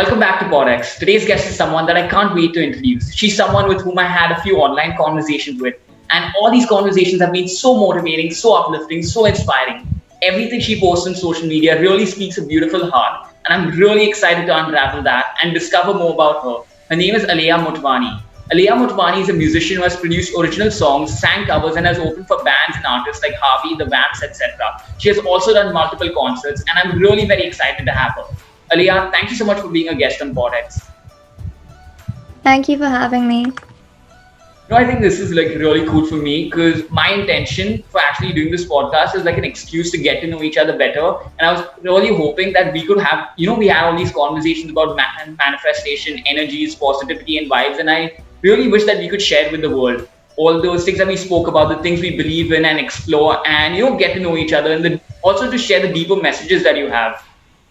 Welcome back to PodX. Today's guest is someone that I can't wait to introduce. She's someone with whom I had a few online conversations with, and all these conversations have been so motivating, so uplifting, so inspiring. Everything she posts on social media really speaks a beautiful heart, and I'm really excited to unravel that and discover more about her. Her name is Aléa-tara Motwane. Aléa Motwane is a musician who has produced original songs, sang covers, and has opened for bands and artists like Hrvy and The Vamps, etc. She has also done multiple concerts, and I'm really very excited to have her. Aléa, thank you so much for being a guest on PodX. Thank you for having me. I think this is like really cool for me because my intention for actually doing this podcast is like an excuse to get to know each other better. And I was really hoping that we could have, we had all these conversations about manifestation, energies, positivity, and vibes. And I really wish that we could share with the world all those things that we spoke about, the things we believe in and explore, and get to know each other, and then also to share the deeper messages that you have.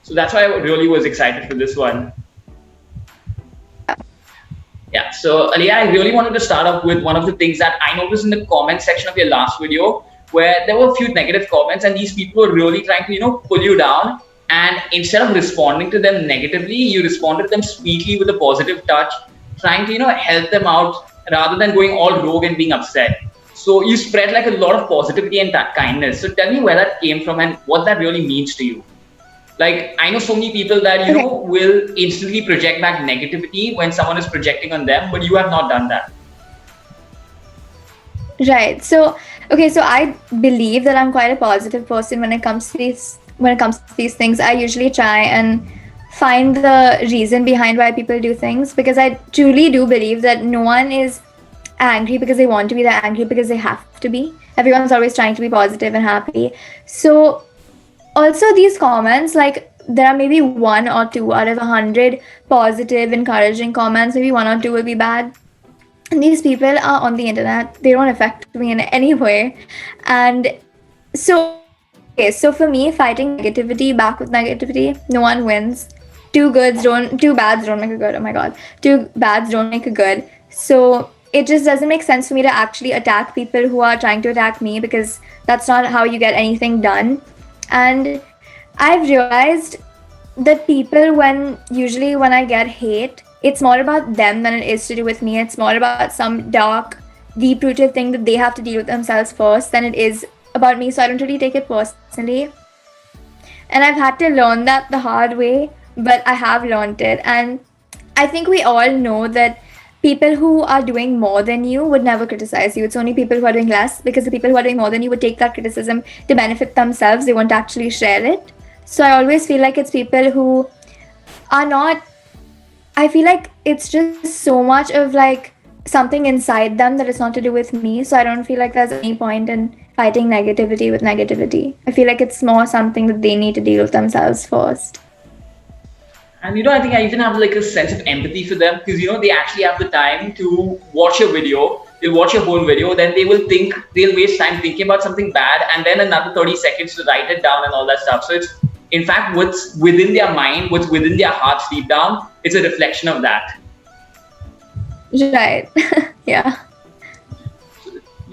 So that's why I really was excited for this one. Yeah, so Aléa, I really wanted to start off with one of the things that I noticed in the comment section of your last video, where there were a few negative comments, and these people were really trying to, pull you down. And instead of responding to them negatively, you responded to them sweetly with a positive touch, trying to, help them out rather than going all rogue and being upset. So you spread like a lot of positivity and that kindness. So tell me where that came from and what that really means to you. Like, I know so many people that, will instantly project back negativity when someone is projecting on them, but you have not done that. Right. So I believe that I'm quite a positive person when it comes to these things. I usually try and find the reason behind why people do things, because I truly do believe that no one is angry because they want to be. They're angry because they have to be. Everyone's always trying to be positive and happy. So also, these comments, like, there are maybe 1 or 2 out of 100 positive, encouraging comments. Maybe 1 or 2 will be bad. And these people are on the internet. They don't affect me in any way. And so for me, fighting negativity back with negativity, no one wins. 2 bads don't make a good. Oh my God. 2 bads don't make a good. So it just doesn't make sense for me to actually attack people who are trying to attack me, because that's not how you get anything done. And I've realized that people, usually when I get hate, it's more about them than it is to do with me. It's more about some dark, deep-rooted thing that they have to deal with themselves first than it is about me. So I don't really take it personally. And I've had to learn that the hard way, but I have learned it. And I think we all know that people who are doing more than you would never criticize you. It's only people who are doing less, because the people who are doing more than you would take that criticism to benefit themselves. They won't actually share it. So I always feel like it's people who are not, I feel like it's just so much of like something inside them that it's not to do with me. So I don't feel like there's any point in fighting negativity with negativity. I feel like it's more something that they need to deal with themselves first. And I think I even have like a sense of empathy for them, because they actually have the time to watch your video. They'll watch your whole video, then they'll waste time thinking about something bad, and then another 30 seconds to write it down and all that stuff. So it's, in fact, what's within their mind, what's within their hearts deep down, it's a reflection of that. Right. Yeah.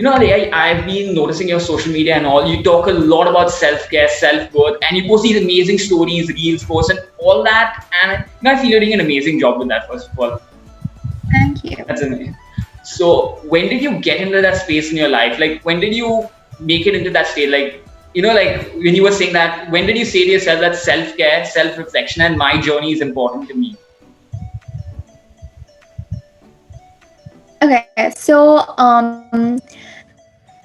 I've been noticing your social media and all. You talk a lot about self-care, self-worth, and you post these amazing stories, reels, posts, and all that. And I feel you're doing an amazing job with that, first of all. Thank you. That's amazing. So when did you get into that space in your life? Like, when did you make it into that state? Like, like when you were saying that, when did you say to yourself that self-care, self-reflection, and my journey is important to me? Okay, so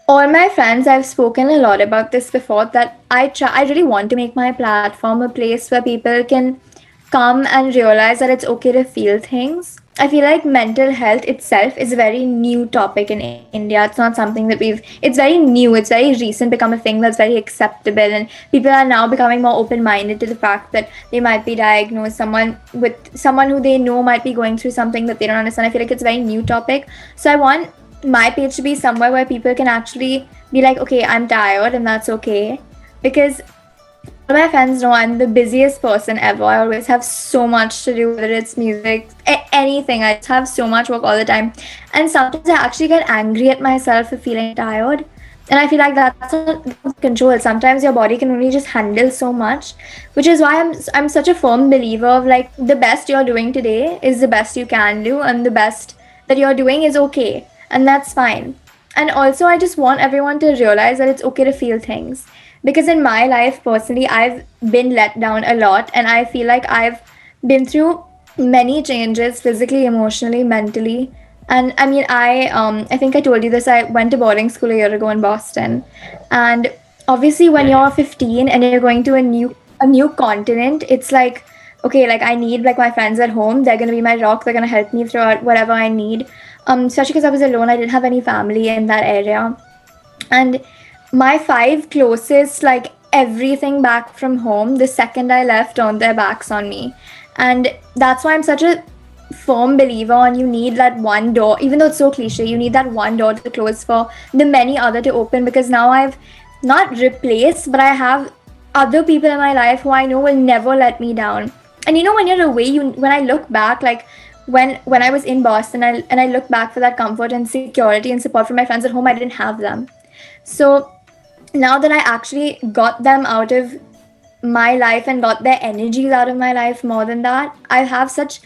all my friends, I've spoken a lot about this before, that I really want to make my platform a place where people can come and realize that it's okay to feel things. I feel like mental health itself is a very new topic in India. It's not something that it's very new, it's very recent, become a thing that's very acceptable, and people are now becoming more open-minded to the fact that they might be diagnosed, someone who they know might be going through something that they don't understand. I feel like it's a very new topic. So I want my page to be somewhere where people can actually be like, okay, I'm tired, and that's okay. Because all my friends know I'm the busiest person ever. I always have so much to do, whether it's music, anything. I just have so much work all the time. And sometimes I actually get angry at myself for feeling tired, And I feel like that comes with control. Sometimes your body can only just handle so much, which is why I'm such a firm believer of like the best you're doing today is the best you can do, and the best that you're doing is okay, and that's fine. And also, I just want everyone to realize that it's okay to feel things, because in my life personally, I've been let down a lot, and I feel like I've been through many changes physically, emotionally, mentally. And I mean, I think I told you this. I went to boarding school a year ago in Boston, and obviously, when Yeah, yeah. you're 15 and you're going to a new continent, it's like, okay, like I need like my friends at home. They're gonna be my rock. They're gonna help me throughout whatever I need. Especially because I was alone. I didn't have any family in that area, and my five closest, like everything back from home, the second I left, turned their backs on me. And that's why I'm such a firm believer on you need that one door, even though it's so cliche, you need that one door to close for the many other to open, because now I've not replaced, but I have other people in my life who I know will never let me down. And you know, when you're away, you when I look back, like when I was in Boston, and I look back for that comfort and security and support from my friends at home, I didn't have them. So now that I actually got them out of my life and got their energies out of my life, more than that, I have such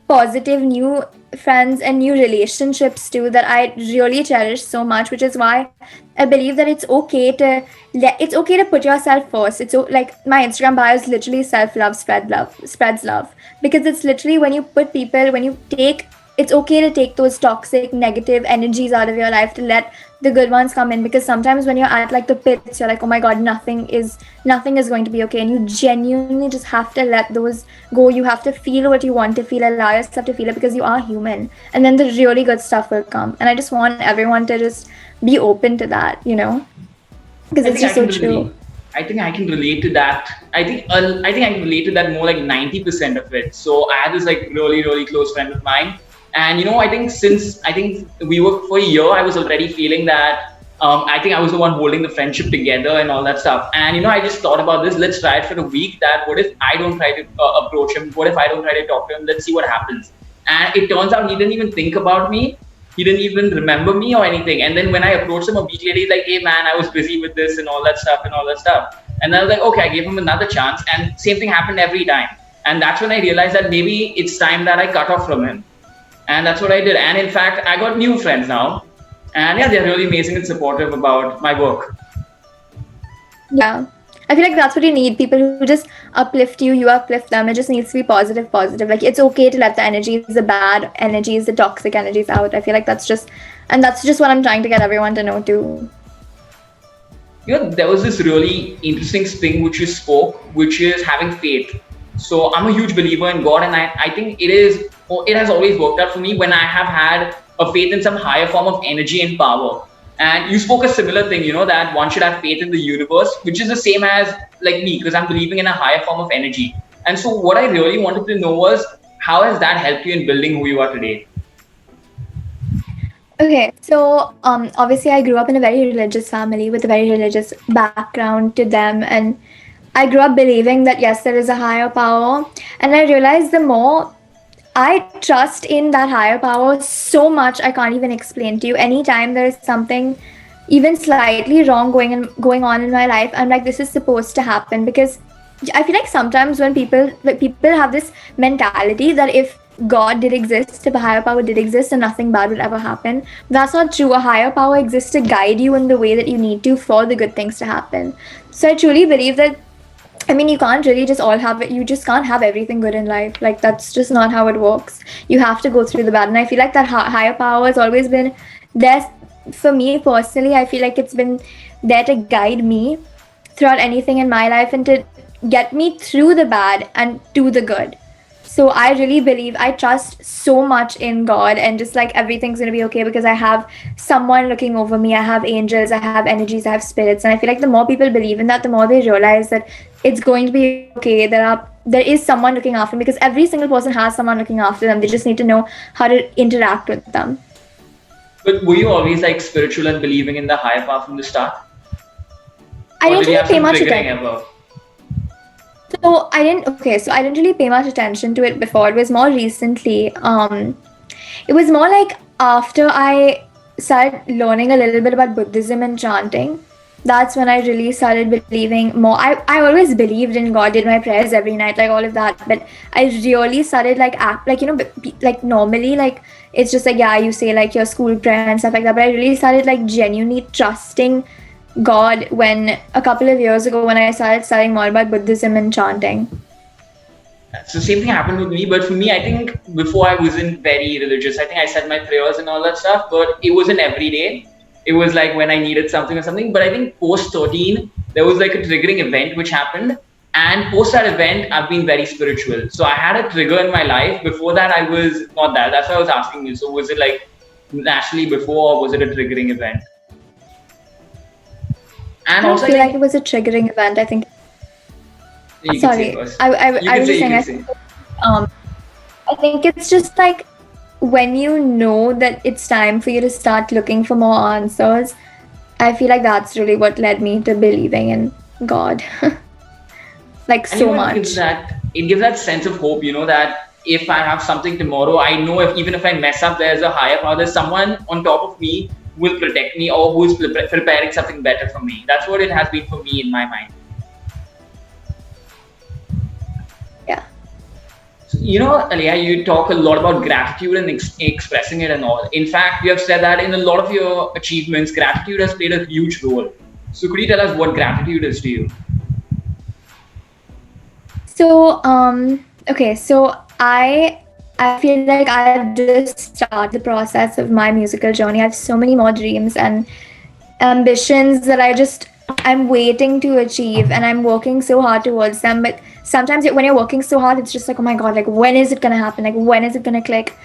positive new friends and new relationships too that I really cherish so much, which is why I believe that it's okay to put yourself first. Like my Instagram bio is literally self love, spreads love, because it's literally when you take, it's okay to take those toxic negative energies out of your life to let the good ones come in, because sometimes when you're at like the pits, you're like, oh my god, nothing is going to be okay, and you genuinely just have to let those go. You have to feel what you want to feel, allow yourself to feel it, because you are human, and then the really good stuff will come. And I just want everyone to just be open to that, because I it's think just I so can true. relate. I think I can relate to that. I think I can relate to that more like 90% of it. So I had this like really close friend of mine, and I think since I think we were for a year, I was already feeling that. I think I was the one holding the friendship together and all that stuff. And I just thought about this. Let's try it for a week. That what if I don't try to approach him? What if I don't try to talk to him? Let's see what happens. And it turns out he didn't even think about me. He didn't even remember me or anything. And then when I approached him a week later, he's like, "Hey man, I was busy with this and all that stuff and all that stuff." And then I was like, "Okay," I gave him another chance, and same thing happened every time. And that's when I realized that maybe it's time that I cut off from him. And that's what I did. And in fact, I got new friends now, and yeah, they're really amazing and supportive about my work. Yeah, I feel like that's what you need, people who just uplift you, you uplift them. It just needs to be positive. Like it's okay to let the energies, the bad energies, the toxic energies out. I feel like that's just what I'm trying to get everyone to know too. There was this really interesting thing which you spoke, which is having faith. So I'm a huge believer in God, and I think it has always worked out for me when I have had a faith in some higher form of energy and power. And you spoke a similar thing, that one should have faith in the universe, which is the same as like me, because I'm believing in a higher form of energy. And so what I really wanted to know was how has that helped you in building who you are today? Okay, so obviously I grew up in a very religious family with a very religious background to them, and I grew up believing that yes, there is a higher power, and I realized the more I trust in that higher power so much, I can't even explain to you. Anytime there is something even slightly wrong going on in my life, I'm like, this is supposed to happen, because I feel like sometimes when people have this mentality that if God did exist, if a higher power did exist, and nothing bad would ever happen. That's not true. A higher power exists to guide you in the way that you need to for the good things to happen. So I truly believe that, I mean, you can't really just all have it. You just can't have everything good in life. Like, that's just not how it works. You have to go through the bad. And I feel like that higher power has always been there for me personally. I feel like it's been there to guide me throughout anything in my life and to get me through the bad and to the good. So I really believe, I trust so much in God, and just like everything's gonna be okay because I have someone looking over me. I have angels, I have energies, I have spirits, and I feel like the more people believe in that, the more they realize that it's going to be okay. There is someone looking after them, because every single person has someone looking after them. They just need to know how to interact with them. But were you always like spiritual and believing in the higher power from the start? I Or didn't did you really have pay some much triggering attention. ever? So I didn't really pay much attention to it before. It was more recently. It was more like after I started learning a little bit about Buddhism and chanting, that's when I really started believing more. I always believed in God, did my prayers every night, like all of that. But I really started like act like, like normally, like it's just like, yeah, you say like your school prayer and stuff like that. But I really started like genuinely trusting God when a couple of years ago when I started studying more about Buddhism and chanting. So same thing happened with me, but for me, I think before I wasn't very religious. I think I said my prayers and all that stuff, but it wasn't every day. It was like when I needed something or something. But I think post 13, there was like a triggering event which happened. And post that event, I've been very spiritual. So I had a trigger in my life. Before that, I was not that. That's why I was asking you. So was it like naturally before, or was it a triggering event? And I don't also, I feel like it think was a triggering event. I think. you can say Sorry, first. You I can was say. just You saying. can say. Um, I think it's just like when you know that it's time for you to start looking for more answers. I feel like that's really what led me to believing in God, like And you so know, much. it gives that sense of hope. You know that if I have something tomorrow, I know if even if I mess up, there's a higher power. There's someone on top of me who will protect me or who is preparing something better for me. That's what it has been for me in my mind. Yeah. You know, Alia, you talk a lot about gratitude and expressing it and all. In fact, you have said that in a lot of your achievements, gratitude has played a huge role. So could you tell us what gratitude is to you? So, okay, so I feel like I've just started the process of my musical journey. I have so many more dreams and ambitions that I'm waiting to achieve, and I'm working so hard towards them. But sometimes when you're working so hard, it's just like, oh my god, like when is it gonna happen? Like when is it gonna click?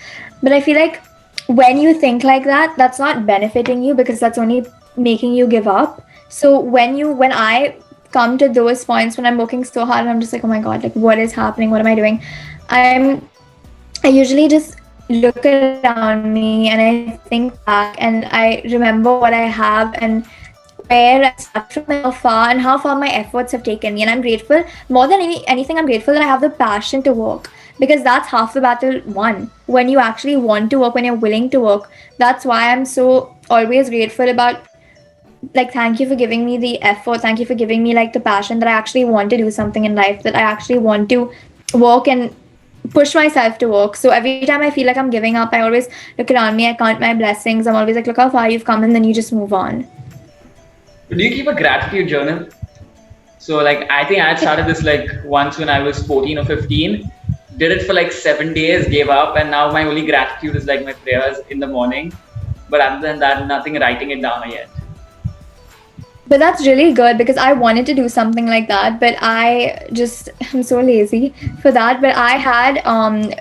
But I feel like when you think like that, that's not benefiting you because that's only making you give up. So when I come to those points when I'm working so hard and I'm just like, oh my god, like what is happening? What am I doing? I usually just look around me and I think back and I remember what I have and where I started from and how far my efforts have taken me. And I'm grateful more than anything. I'm grateful that I have the passion to work because that's half the battle won. When you actually want to work, when you're willing to work, that's why I'm so always grateful about, like, thank you for giving me the effort, thank you for giving me like the passion that I actually want to do something in life, that I actually want to work and push myself to work. So every time I feel like I'm giving up, I always look around me, I count my blessings, I'm always like, look how far you've come, and then you just move on. Do you keep a gratitude journal? So like I think I had started this like once when I was 14 or 15. Did it for like 7 days, gave up, and now my only gratitude is like my prayers in the morning. But other than that, nothing writing it down yet. But that's really good because I wanted to do something like that, but I'm so lazy for that. But I had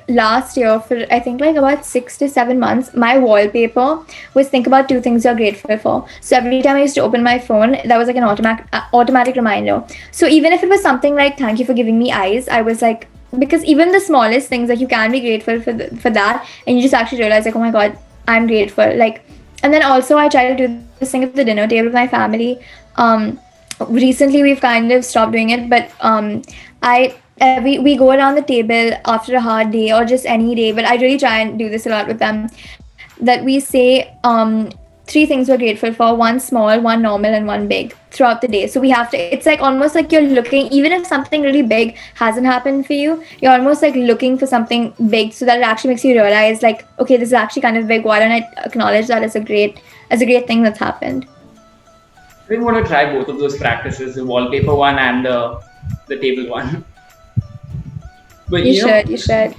last year for I think like about 6 to 7 months, my wallpaper was think about two things you're grateful for. So every time I used to open my phone, that was like an automatic reminder. So even if it was something like thank you for giving me eyes, I was like, because even the smallest things, like you can be grateful for that, and you just actually realize like, oh my god, I'm grateful. Like, and then also I try to do this thing at the dinner table with my family. um Recently we've kind of stopped doing it, but I we go around the table after a hard day or just any day, but I really try and do this a lot with them, that we say three things we're grateful for: one small, one normal, and one big throughout the day. So we have to, it's like almost like you're looking, even if something really big hasn't happened for you, you're almost like looking for something big, so that it actually makes you realize like, okay, this is actually kind of big, why don't I acknowledge that as a great thing that's happened. I think I want to try both of those practices, the wallpaper one and the table one. But You should, you should.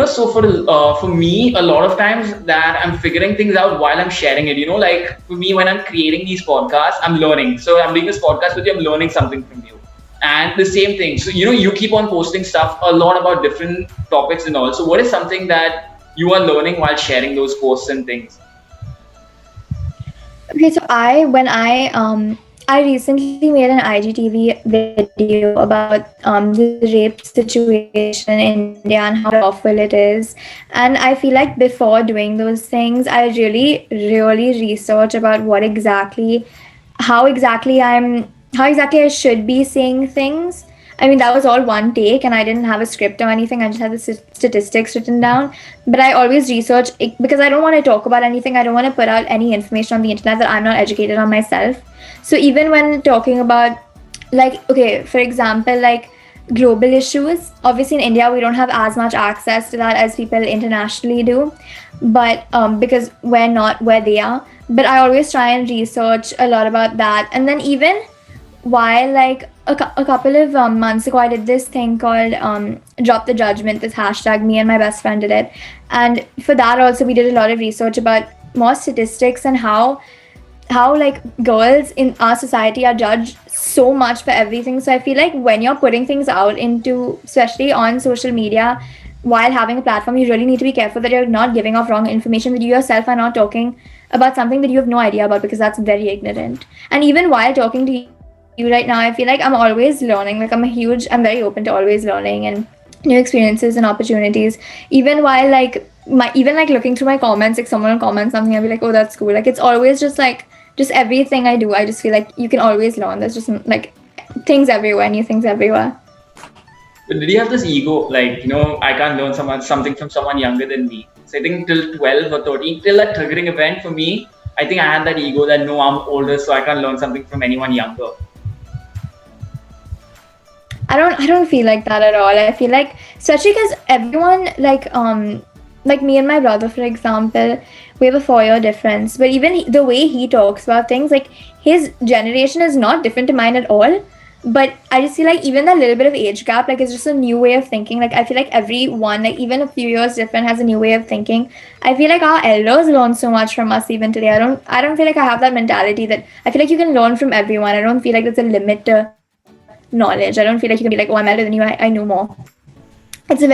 so for me, a lot of times that I'm figuring things out while I'm sharing it. You know, like for me, when I'm creating these podcasts, I'm learning. So I'm doing this podcast with you, I'm learning something from you. And the same thing. So you keep on posting stuff a lot about different topics and all. So what is something that you are learning while sharing those posts and things? Okay, so I recently made an IGTV video about the rape situation in India and how awful it is. And I feel like before doing those things, I really research about how exactly I should be saying things. I mean, that was all one take, and I didn't have a script or anything. I just had the statistics written down. But I always research it because I don't want to talk about anything. I don't want to put out any information on the internet that I'm not educated on myself. So even when talking about, like, okay, for example, like global issues, obviously in India we don't have as much access to that as people internationally do, but because we're not where they are. But I always try and research a lot about that. And then even while like a couple of months ago, I did this thing called drop the judgment, this hashtag. Me and my best friend did it, and for that also we did a lot of research about more statistics and how like girls in our society are judged so much for everything. So I feel like when you're putting things out into, especially on social media, while having a platform, you really need to be careful that you're not giving off wrong information, that you yourself are not talking about something that you have no idea about, because that's very ignorant. And even while talking to you right now, I feel like I'm always learning. Like I'm very open to always learning and new experiences and opportunities. Even while like even like looking through my comments, like someone will comment something, I'll be like, oh, that's cool. Like it's always just everything I do. I just feel like you can always learn. There's just like things everywhere, new things everywhere. But did you have this ego, like, I can't learn something from someone younger than me? So I think till 12 or 13, till that triggering event for me, I think I had that ego that no, I'm older, so I can't learn something from anyone younger. I don't feel like that at all. I feel like, especially because everyone like me and my brother, for example, we have a 4 year difference. But even the way he talks about things, like his generation is not different to mine at all. But I just feel like even that little bit of age gap, like it's just a new way of thinking. Like I feel like everyone, like even a few years different, has a new way of thinking. I feel like our elders learn so much from us even today. I don't feel like I have that mentality that I feel like you can learn from everyone. I don't feel like there's a limit to knowledge. I don't feel like you can be like, oh, I'm elder than you, I know more. It's a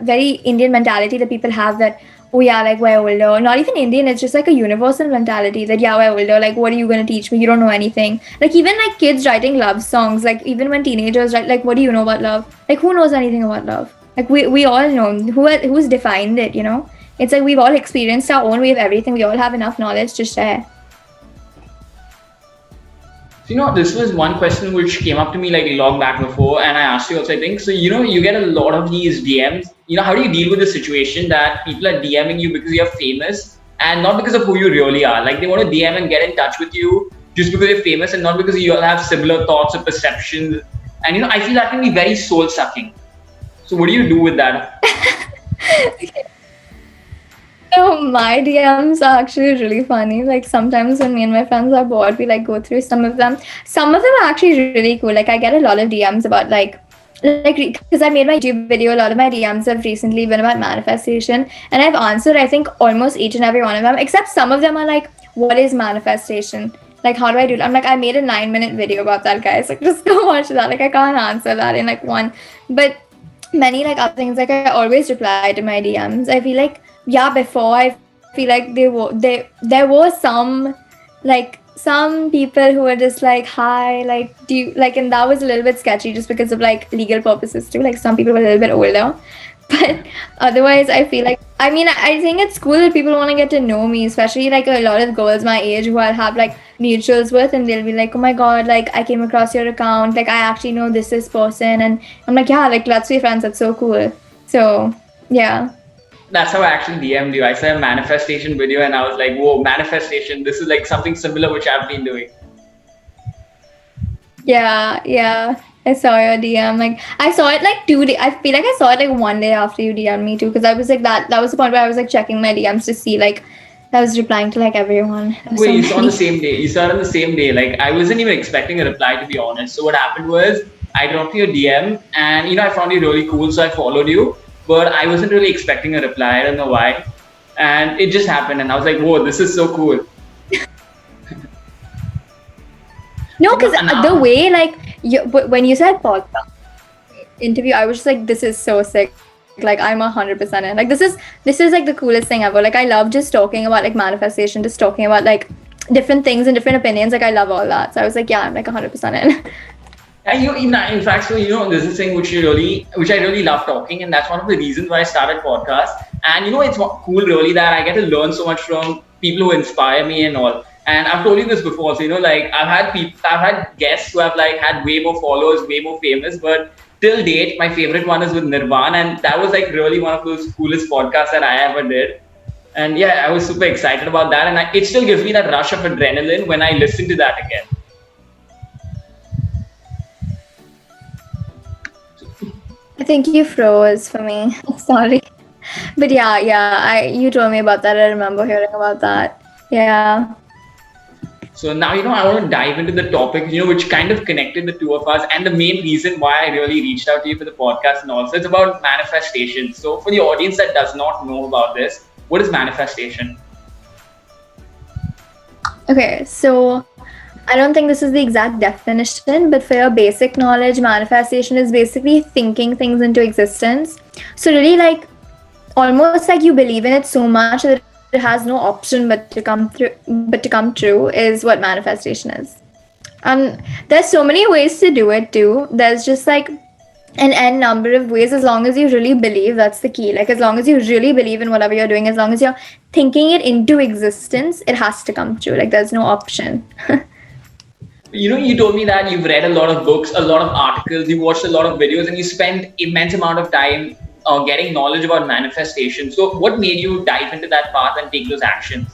very Indian mentality that people have, that oh yeah, like we're older. Not even Indian, it's just like a universal mentality that yeah, we're older. Like what are you gonna teach me? You don't know anything. Like even like kids writing love songs, like even when teenagers write, like what do you know about love? Like who knows anything about love? Like we all know who's defined it. It's like we've all experienced our own way of everything. We all have enough knowledge to share. So, this was one question which came up to me like long back before, and I asked you also, I think. So, you get a lot of these DMs. How do you deal with the situation that people are DMing you because you're famous and not because of who you really are? Like they want to DM and get in touch with you just because you're famous and not because you all have similar thoughts or perceptions. And, I feel that can be very soul sucking. So, what do you do with that? So my DMs are actually really funny. Like sometimes when me and my friends are bored, we like go through some of them. Some of them are actually really cool. Like I get a lot of DMs about like because I made my YouTube video. A lot of my DMs have recently been about manifestation, and I've answered I think almost each and every one of them. Except some of them are like, "What is manifestation? Like how do I do it?" I'm like, I made a 9 minute video about that, guys. Like just go watch that. Like I can't answer that in like one, but many like other things. Like I always reply to my DMs. I feel like yeah, before I feel like there were some people who were just like, hi, like do you like, and that was a little bit sketchy just because of like legal purposes too. Like some people were a little bit older. But otherwise I feel like, I mean, I think it's cool that people want to get to know me, especially like a lot of girls my age who I'll have like mutuals with, and they'll be like, oh my god, like I came across your account, like I actually know this person, and I'm like, yeah, like let's be friends, that's so cool. So yeah. That's how I actually DM'd you. I saw a manifestation video and I was like, whoa, manifestation. This is like something similar which I've been doing. Yeah. I saw your DM. Like I saw it like 2 days. I feel like I saw it like one day after you DM'd me too, because I was like that was the point where I was like checking my DMs to see like I was replying to like everyone. Wait, you saw on the same day. You saw it on the same day. Like I wasn't even expecting a reply, to be honest. So what happened was I dropped you a DM and I found you really cool, so I followed you. But I wasn't really expecting a reply. I don't know why. And it just happened and I was like, whoa, this is so cool. No, because the way like when you said podcast interview, I was just like, this is so sick. Like I'm 100% in. Like this is like the coolest thing ever. Like I love just talking about like manifestation, just talking about like different things and different opinions. Like I love all that. So I was like, yeah, I'm like 100% in. And in fact, so there's this thing which I really love talking, and that's one of the reasons why I started podcast. And it's cool really that I get to learn so much from people who inspire me and all. And I've told you this before, so like I've had guests who have like had way more followers, way more famous, but till date, my favorite one is with Nirvan, and that was like really one of those coolest podcasts that I ever did. And yeah, I was super excited about that, and it still gives me that rush of adrenaline when I listen to that again. I think you froze for me. Sorry. But yeah, you told me about that. I remember hearing about that. Yeah. So now, I want to dive into the topic, which kind of connected the two of us, and the main reason why I really reached out to you for the podcast and also it's about manifestation. So for the audience that does not know about this, what is manifestation? Okay, so I don't think this is the exact definition, but for your basic knowledge, manifestation is basically thinking things into existence. So really like almost like you believe in it so much that it has no option but to come true is what manifestation is. There's so many ways to do it too. There's just like an n number of ways, as long as you really believe. That's the key. Like as long as you really believe in whatever you're doing, as long as you're thinking it into existence, it has to come true. Like there's no option. You told me that you've read a lot of books, a lot of articles, you watched a lot of videos, and you spent immense amount of time getting knowledge about manifestation. So what made you dive into that path and take those actions?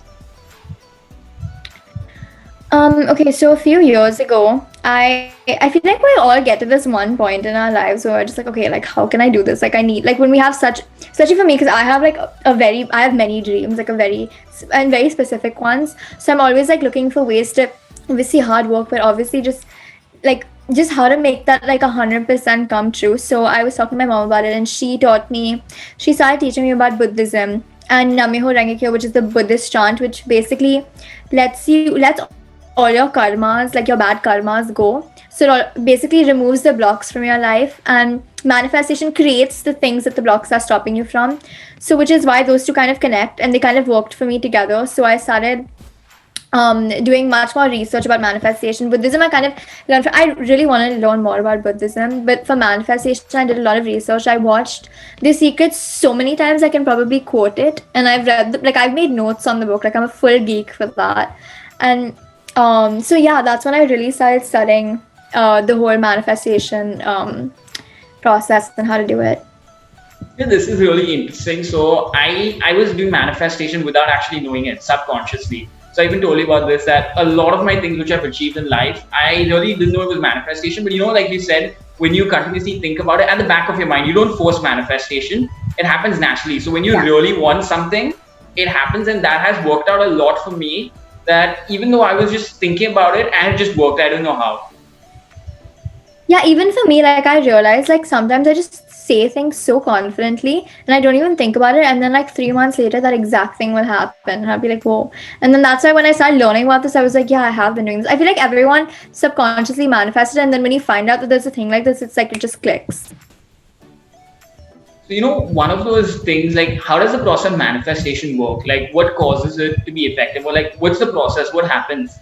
Okay, so a few years ago, I feel like we all get to this one point in our lives where we're just like, okay, like how can I do this? Like I need, like when we have such, especially for me, because I have like I have many dreams, like very specific ones. So I'm always like looking for ways to, obviously hard work, but obviously just how to make that like 100% come true. So I was talking to my mom about it, and she started teaching me about Buddhism and Namiho Rengekyo, which is the Buddhist chant, which basically lets all your karmas, like your bad karmas, go. So it basically removes the blocks from your life, and manifestation creates the things that the blocks are stopping you from. So which is why those two kind of connect, and they kind of worked for me together. So I started doing much more research about manifestation. Buddhism, I kind of learned from, I really wanted to learn more about Buddhism, but for manifestation, I did a lot of research. I watched The Secret so many times I can probably quote it, and I've read I've made notes on the book. Like I'm a full geek for that, and so yeah, that's when I really started studying the whole manifestation process and how to do it. Yeah, this is really interesting. So I was doing manifestation without actually knowing it subconsciously. So I even told you about this, that a lot of my things which I've achieved in life, I really didn't know it was manifestation. But like you said, when you continuously think about it at the back of your mind, you don't force manifestation. It happens naturally. So when you really want something, it happens, and that has worked out a lot for me. That even though I was just thinking about it and it just worked, I don't know how. Yeah, even for me, like I realized like sometimes I just say things so confidently and I don't even think about it, and then like 3 months later that exact thing will happen and I'll be like, whoa. And then that's why when I started learning about this, I was like, yeah, I have been doing this. I feel like everyone subconsciously manifested, and then when you find out that there's a thing like this, it's like it just clicks. So, one of those things, like how does the process of manifestation work? Like what causes it to be effective? Or like what's the process? What happens?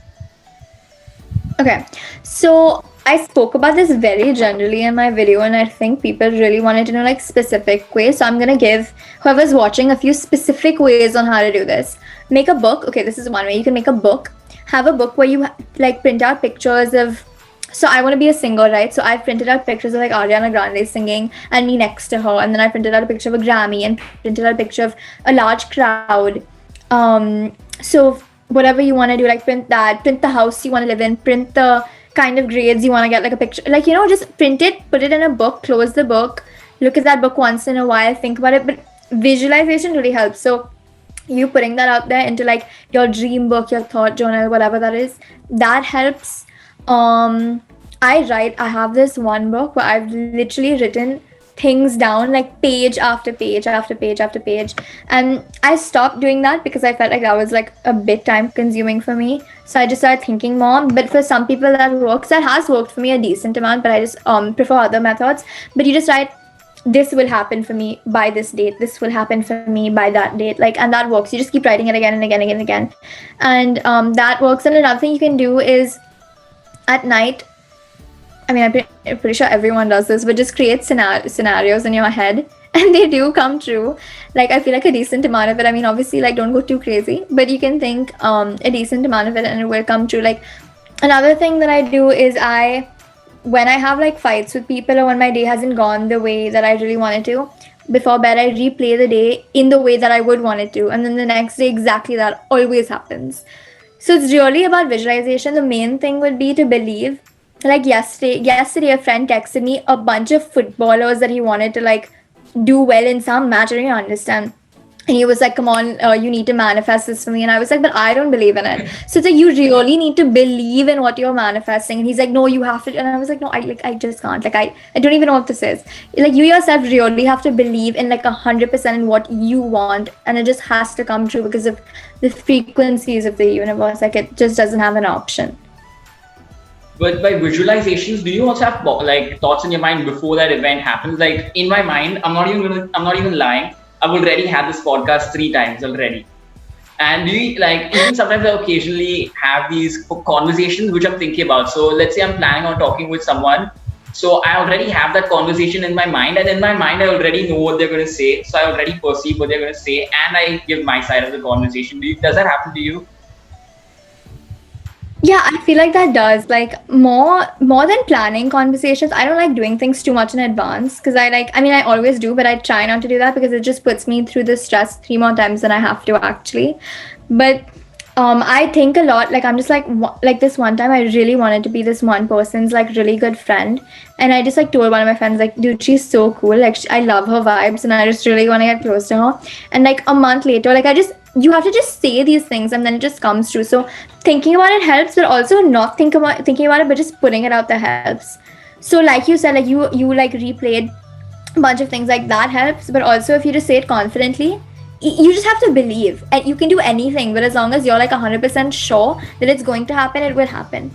Okay, so I spoke about this very generally in my video, and I think people really wanted to know like specific ways. So I'm gonna give whoever's watching a few specific ways on how to do this. Make a book. Okay, this is one way. You can make a book. Have a book where you like print out pictures of. So I want to be a singer, right? So I've printed out pictures of like Ariana Grande singing and me next to her, and then I printed out a picture of a Grammy and printed out a picture of a large crowd. So whatever you want to do, like print that, print the house you want to live in, print the kind of grades you want to get, like a picture, like just print it, put it in a book, close the book, look at that book once in a while, think about it. But visualization really helps. So you putting that out there into like your dream book, your thought journal, whatever that is, that helps. I have this one book where I've literally written things down like page after page after page after page, and I stopped doing that because I felt like that was like a bit time consuming for me. So I just started thinking more. But for some people that has worked for me a decent amount, but I just prefer other methods. But you just write, this will happen for me by this date, this will happen for me by that date, like, and that works. You just keep writing it again and again and again, and that works. And another thing you can do is at night, I mean, I'm pretty sure everyone does this, but just create scenarios in your head and they do come true. Like I feel like a decent amount of it. I mean, obviously, like don't go too crazy, but you can think a decent amount of it, and it will come true. Like another thing that I do is when I have like fights with people, or when my day hasn't gone the way that I really wanted to, before bed I replay the day in the way that I would want it to, and then the next day exactly that always happens. So it's really about visualization. The main thing would be to believe. Like yesterday a friend texted me a bunch of footballers that he wanted to like do well in some match. I don't understand. And he was like, "Come on, you need to manifest this for me." And I was like, "But I don't believe in it." So it's like you really need to believe in what you're manifesting. And he's like, "No, you have to." And I was like, "No, I just can't. Like I don't even know what this is. Like you yourself really have to believe in like 100% in what you want, and it just has to come true because of the frequencies of the universe. Like it just doesn't have an option." But by visualizations, do you also have like thoughts in your mind before that event happens? Like in my mind, I'm not even lying. I've already had this podcast 3 times already. And do you like even sometimes I occasionally have these conversations which I'm thinking about. So let's say I'm planning on talking with someone. So I already have that conversation in my mind, and in my mind I already know what they're going to say. So I already perceive what they're going to say, and I give my side of the conversation. Does that happen to you? Yeah, I feel like that does. Like more than planning conversations, I don't like doing things too much in advance because I mean I always do, but I try not to do that because it just puts me through the stress 3 more times than I have to actually. But I think a lot. Like I'm just like this one time I really wanted to be this one person's like really good friend, and I just like told one of my friends like, dude, she's so cool. Like I love her vibes, and I just really want to get close to her. And like a month later, like I just you have to just say these things and then it just comes true. So thinking about it helps, but also not thinking about it, but just putting it out there helps. So like you said, like you like replayed a bunch of things, like that helps. But also if you just say it confidently, you just have to believe, and you can do anything, but as long as you're like 100% sure that it's going to happen, it will happen.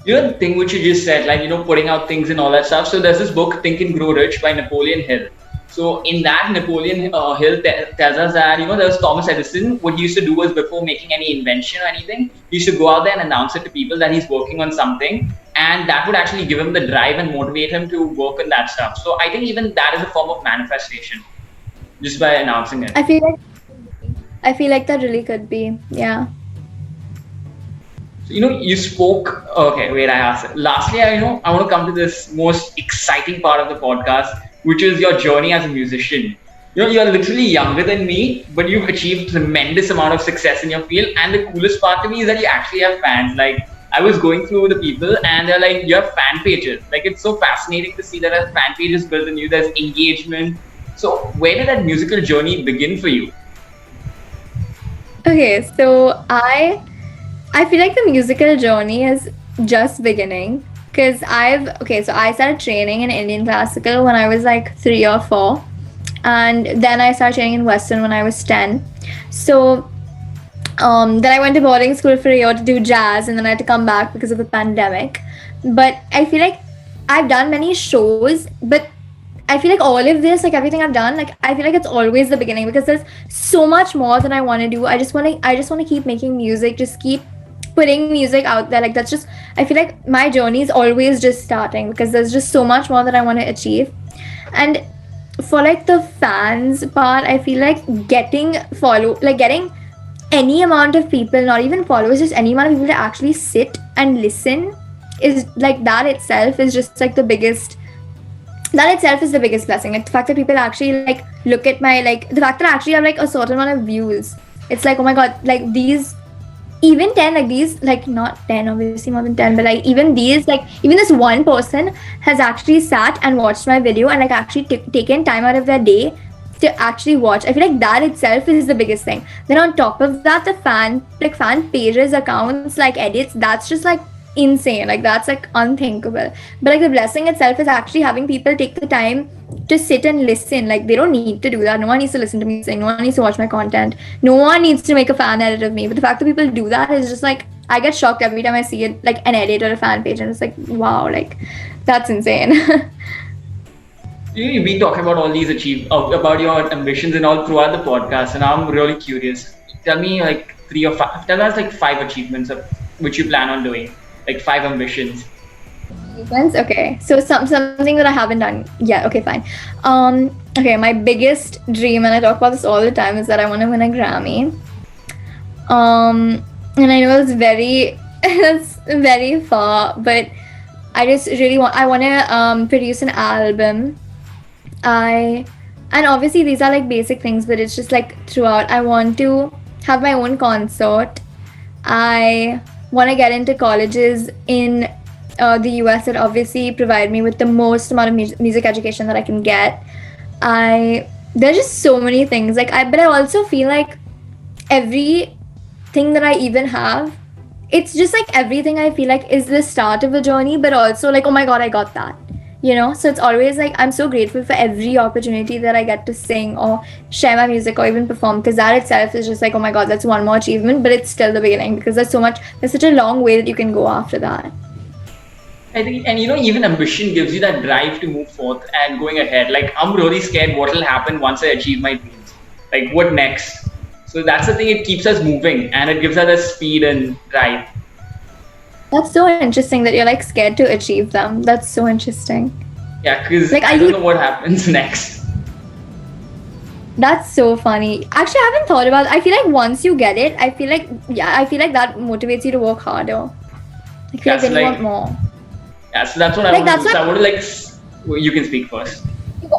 You know the thing which you just said, like putting out things and all that stuff. So there's this book, Think and Grow Rich by Napoleon Hill. So in that, Napoleon Hill tells us that there was Thomas Edison. What he used to do was, before making any invention or anything, he used to go out there and announce it to people that he's working on something, and that would actually give him the drive and motivate him to work on that stuff. So I think even that is a form of manifestation, just by announcing it. I feel like that really could be, yeah. So, you spoke. Okay, wait. I asked. Lastly, I want to come to this most exciting part of the podcast, which is your journey as a musician. You're literally younger than me, but you've achieved tremendous amount of success in your field. And the coolest part to me is that you actually have fans. Like I was going through the people, and they're like, you have fan pages. Like it's so fascinating to see that a fan page is built in you. There's engagement. So where did that musical journey begin for you? Okay, so I feel like the musical journey is just beginning because so I started training in Indian classical when I was like 3 or 4, and then I started training in Western when I was 10. So then I went to boarding school for a year to do jazz, and then I had to come back because of the pandemic. But I feel like I've done many shows, but I feel like all of this, like everything I've done, like I feel like it's always the beginning because there's so much more that I want to do. I just want to keep making music, just keep putting music out there. Like that's just I feel like my journey is always just starting because there's just so much more that I want to achieve. And for like the fans part, I feel like getting any amount of people, not even followers, just any amount of people to actually sit and listen is like that itself is the biggest blessing. Like the fact that people actually like look at my like the fact that I actually have like a certain amount of views. It's like, oh my god, like these even 10, like these, like not 10, obviously more than 10, but like even these, like even this one person has actually sat and watched my video and like actually taken time out of their day to actually watch. I feel like that itself is the biggest thing. Then on top of that, the fan pages, accounts, like edits, that's just like insane. Like that's like unthinkable. But like the blessing itself is actually having people take the time to sit and listen. Like they don't need to do that. No one needs to listen to me sing. No one needs to watch my content. No one needs to make a fan edit of me. But the fact that people do that is just like, I get shocked every time I see it, like an edit or a fan page, and it's like, wow, like that's insane. You've been talking about all these about your ambitions and all throughout the podcast, and I'm really curious. Tell me like 3 or 5. Tell us like 5 achievements of which you plan on doing, like 5 ambitions. Achievements. Okay, so something that I haven't done yet. Okay, fine. Okay, my biggest dream, and I talk about this all the time, is that I want to win a Grammy. And I know it's very it's very far, but I just really want. I want to produce an album. I and obviously these are like basic things, but it's just like throughout. I want to have my own concert. I want to get into colleges in the US that obviously provide me with the most amount of music education that I can get. I There's just so many things but I also feel like everything that I even have, it's just like everything I feel like is the start of a journey, but also like, oh my god, I got that. So it's always like I'm so grateful for every opportunity that I get to sing or share my music or even perform, because that itself is just like, oh my god, that's one more achievement, but it's still the beginning, because there's such a long way that you can go after that. I think, and even ambition gives you that drive to move forth and going ahead. Like, I'm really scared what will happen once I achieve my dreams. Like, what next? So that's the thing, it keeps us moving and it gives us a speed and drive. That's so interesting that you're like scared to achieve them. That's so interesting. Yeah, because I don't know what happens next. That's so funny. Actually, I haven't thought about it. I feel like once you get it, I feel like that motivates you to work harder. I feel like then you want more. Yeah, so that's what I want to do. So I want to you can speak first.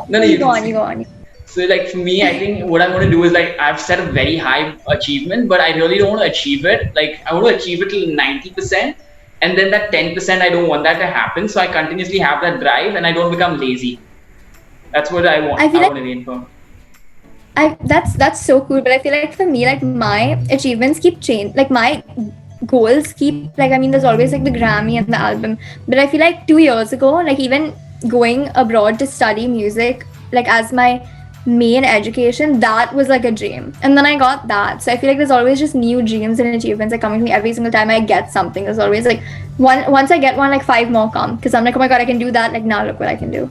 No, you go on. So like for me, I think what I want to do is like I've set a very high achievement, but I really don't want to achieve it. Like I want to achieve it till 90%, and then that 10% I don't want that to happen. So I continuously have that drive, and I don't become lazy. That's what I want. I want to aim for. That's so cool. But I feel like for me, like my achievements keep changing. Like my goals keep there's always like the Grammy and the album. But I feel like 2 years ago, like even going abroad to study music, like as my main education, that was like a dream, and then I got that. So I feel like there's always just new dreams and achievements that come to me every single time I get something. There's always like once I get one, like 5 more come, because I'm like, oh my god, I can do that. Like now look what I can do.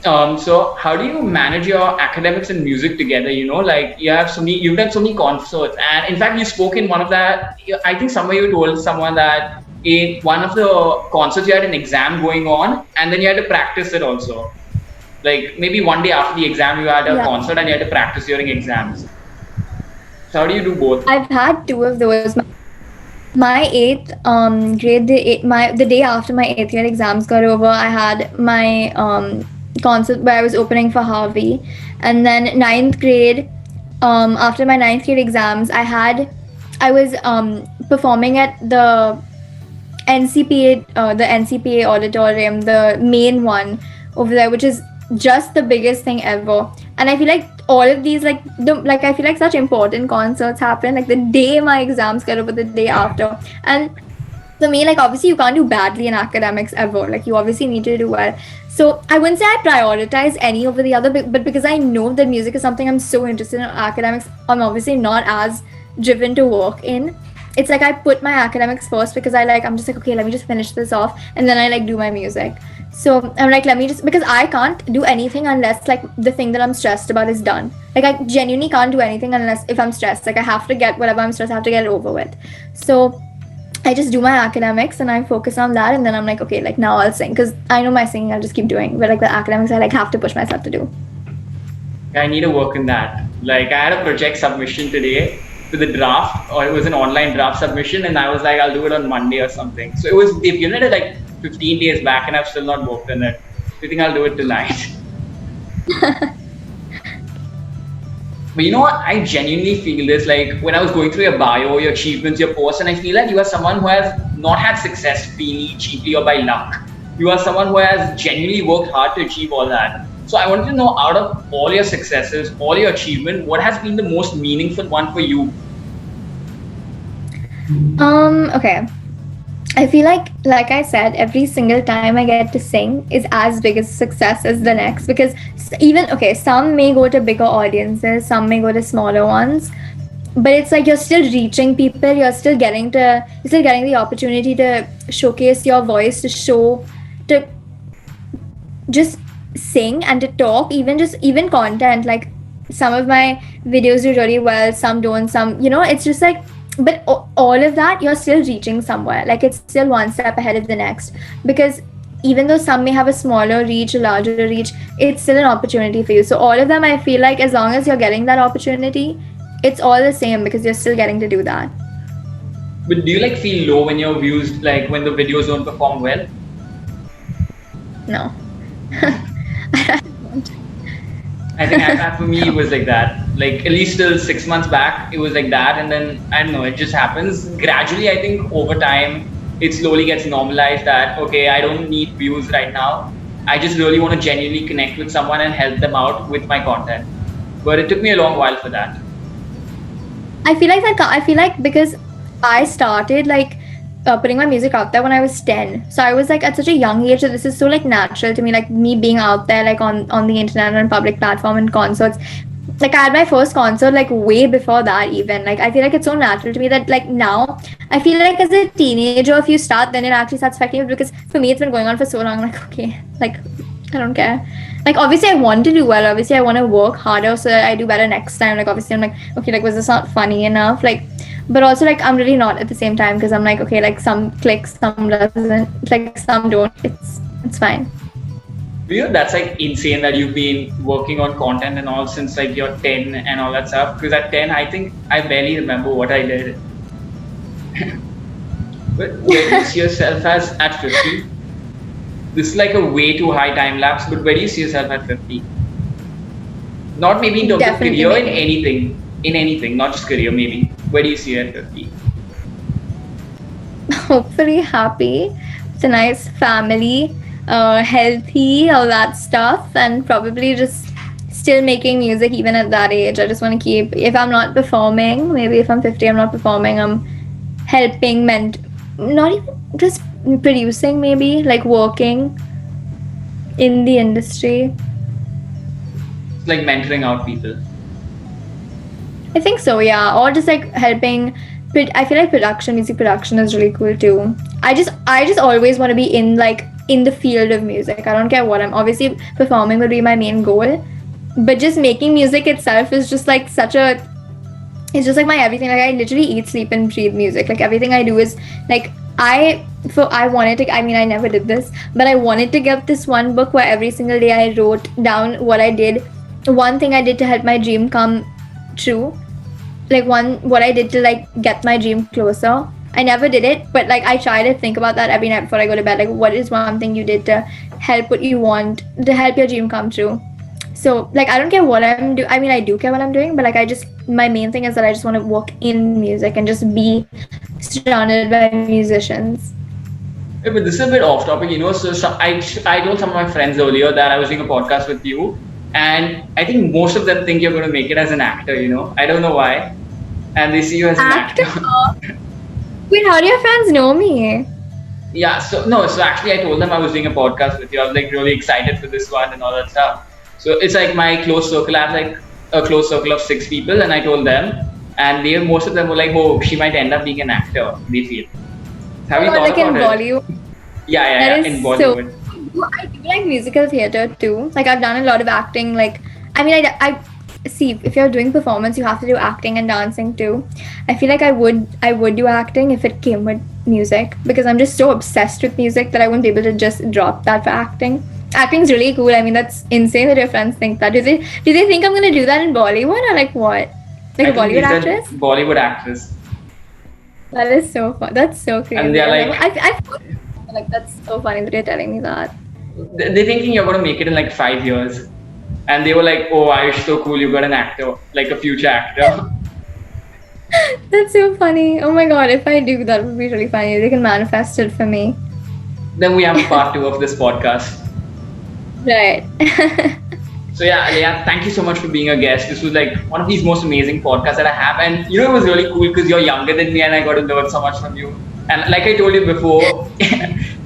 So how do you manage your academics and music together? Like you've done so many concerts, and in fact you spoke in one of that. I think somewhere you told someone that in one of the concerts you had an exam going on, and then you had to practice it also. Like maybe one day after the exam you had a concert and you had to practice during exams. So how do you do both? I've had 2 of those. My 8th grade, the day after my 8th grade exams got over, I had my concert where I was opening for Hrvy. And then 9th grade, after my 9th grade exams, I was performing at the NCPA auditorium, the main one over there, which is just the biggest thing ever. And I feel like all of these I feel like such important concerts happen like the day my exams get over, the day after. And for me, like obviously you can't do badly in academics ever, like you obviously need to do well. So I wouldn't say I prioritize any over the other, but because I know that music is something I'm so interested in, academics I'm obviously not as driven to work in. It's like I put my academics first because I'm just like, okay, let me just finish this off, and then I like do my music. So I'm like, let me just, because I can't do anything unless like the thing that I'm stressed about is done. Like I genuinely can't do anything unless if I'm stressed. Like I have to get whatever I'm stressed, I have to get it over with. So I just do my academics and I focus on that, and then I'm like, okay, like now I'll sing, because I know my singing I'll just keep doing, but like the academics I like have to push myself to do. I need to work in that. Like I had a project submission today to the draft, or it was an online draft submission, and I was like, I'll do it on Monday or something. So they've given it like 15 days back and I've still not worked on it. I think I'll do it tonight. But you know what? I genuinely feel this, like when I was going through your bio, your achievements, your posts, and I feel like you are someone who has not had success freely, cheaply, or by luck. You are someone who has genuinely worked hard to achieve all that. So I wanted to know, out of all your successes, all your achievement, what has been the most meaningful one for you? Okay. I feel like I said, every single time I get to sing is as big a success as the next, because some may go to bigger audiences, some may go to smaller ones, but it's like you're still reaching people, you're still getting the opportunity to showcase your voice, to just sing and to talk, even content. Like some of my videos do really well, some don't, some, it's just like but all of that, you're still reaching somewhere. Like it's still one step ahead of the next, because even though some may have a smaller reach, a larger reach, it's still an opportunity for you. So all of them, I feel like as long as you're getting that opportunity, it's all the same because you're still getting to do that. But do you like feel low when your views, like when the videos don't perform well? No. I think for me it was like that. Like at least till 6 months back, it was like that, and then I don't know. It just happens gradually. I think over time, it slowly gets normalized that okay, I don't need views right now. I just really want to genuinely connect with someone and help them out with my content. But it took me a long while for that. I feel like that. I feel like because I started like putting my music out there when I was 10. So I was like at such a young age that this is so like natural to me, like me being out there like on the internet and public platform and concerts. Like I had my first concert like way before that even. Like I feel like it's so natural to me that like now I feel like as a teenager, if you start, then it actually starts affecting you, because for me it's been going on for so long. I'm like, okay, like I don't care. Like obviously I want to do well. Obviously I want to work harder so that I do better next time. Like obviously I'm like, okay, like was this not funny enough? Like, but also like I'm really not at the same time, because I'm like, okay, like some clicks, some doesn't, like some don't. It's fine. You know, that's like insane that you've been working on content and all since like you're 10 and all that stuff. Because at 10, I think I barely remember what I did. But where do you see yourself as at 50? This is like a way too high time lapse, but where do you see yourself at 50? Not maybe in terms of Definitely career, making it. in anything, not just career, maybe. Where do you see you at 50? Hopefully happy with a nice family, healthy, all that stuff, and probably just still making music even at that age. I just want to keep, if I'm not performing, maybe if I'm 50, I'm not performing, I'm helping, not even just producing, maybe like working in the industry. It's like mentoring out people. I think so, yeah. Or just like helping. I feel like music production is really cool too. I just always want to be in like in the field of music. I don't care what I'm. Obviously, performing would be my main goal, but just making music itself is just like such a. It's just like my everything. Like I literally eat, sleep, and breathe music. Like everything I do is like I wanted to. I mean, I never did this, but I wanted to get this one book where every single day I wrote down what I did, one thing I did to help my dream come true, like one what I did to like get my dream closer. I never did it, but like I try to think about that every night before I go to bed. Like what is one thing you did to help what you want, to help your dream come true? So like I don't care what I'm doing. I mean I do care what I'm doing, but like I just my main thing is that I just want to work in music and just be surrounded by musicians. Yeah, but this is a bit off topic, you know. I told some of my friends earlier that I was doing a podcast with you, and I think most of them think you're going to make it as an actor, you know. I don't know why. And they see you as an Actor? actor. Wait, how do your friends know me? Yeah, so no, so actually I told them I was doing a podcast with you. I was like really excited for this one and all that stuff. So it's like my close circle. I have like a close circle of 6 people, and I told them, and most of them were like, "Oh, she might end up being an actor." They feel. Have Oh you god, thought like in about it? Bollywood. Yeah, That in is so. Bollywood. I do like musical theater too. Like I've done a lot of acting. Like I mean, I see if you're doing performance, you have to do acting and dancing too. I feel like I would do acting if it came with music, because I'm just so obsessed with music that I wouldn't be able to just drop that for acting. Acting's really cool. I mean, that's insane that your friends think that. Do they think I'm gonna do that in Bollywood, or like what? Like I a think Bollywood they said actress? Bollywood actress, That is so fun. That's so and crazy. they're I never. like, Like that's so funny that you're telling me that. they're thinking you're going to make it in like 5 years, and they were like, "Oh, Ayush, so cool! You got an actor, like a future actor." That's so funny. Oh my god, if I do, that would be really funny. They can manifest it for me. Then we have a part two of this podcast. Right. So yeah, Aléa, thank you so much for being a guest. This was like one of these most amazing podcasts that I have, and you know it was really cool because you're younger than me, and I got to learn so much from you. And like I told you before,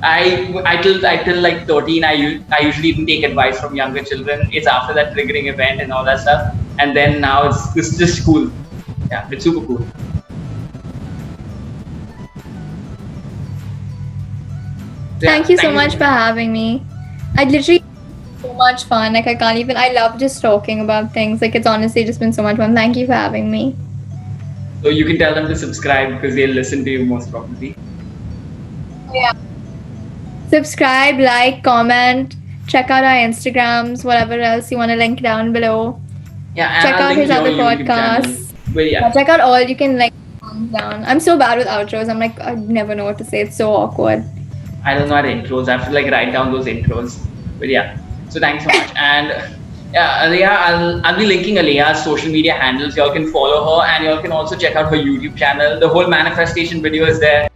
I till like 13, I usually didn't take advice from younger children. It's after that triggering event and all that stuff, and then now it's just cool. Yeah, it's super cool. So yeah, Thank you so thank you much so for much. having me. I literally so much fun. Like I can't even. I love just talking about things. Like it's honestly just been so much fun. Thank you for having me. So you can tell them to subscribe because they'll listen to you most probably. Yeah. Subscribe, like, comment, check out our Instagrams, whatever else you want to link down below. Yeah, and Check I'll out link his your other YouTube channel. podcasts. But yeah, Yeah, check out all. You can like thumbs down. I'm so bad with outros. I'm like, I never know what to say. It's so awkward. I don't know our intros. I have to like write down those intros. But yeah, so thanks so much. And yeah, Aléa, I'll be linking Alea's social media handles. Y'all can follow her, and y'all can also check out her YouTube channel. The whole manifestation video is there.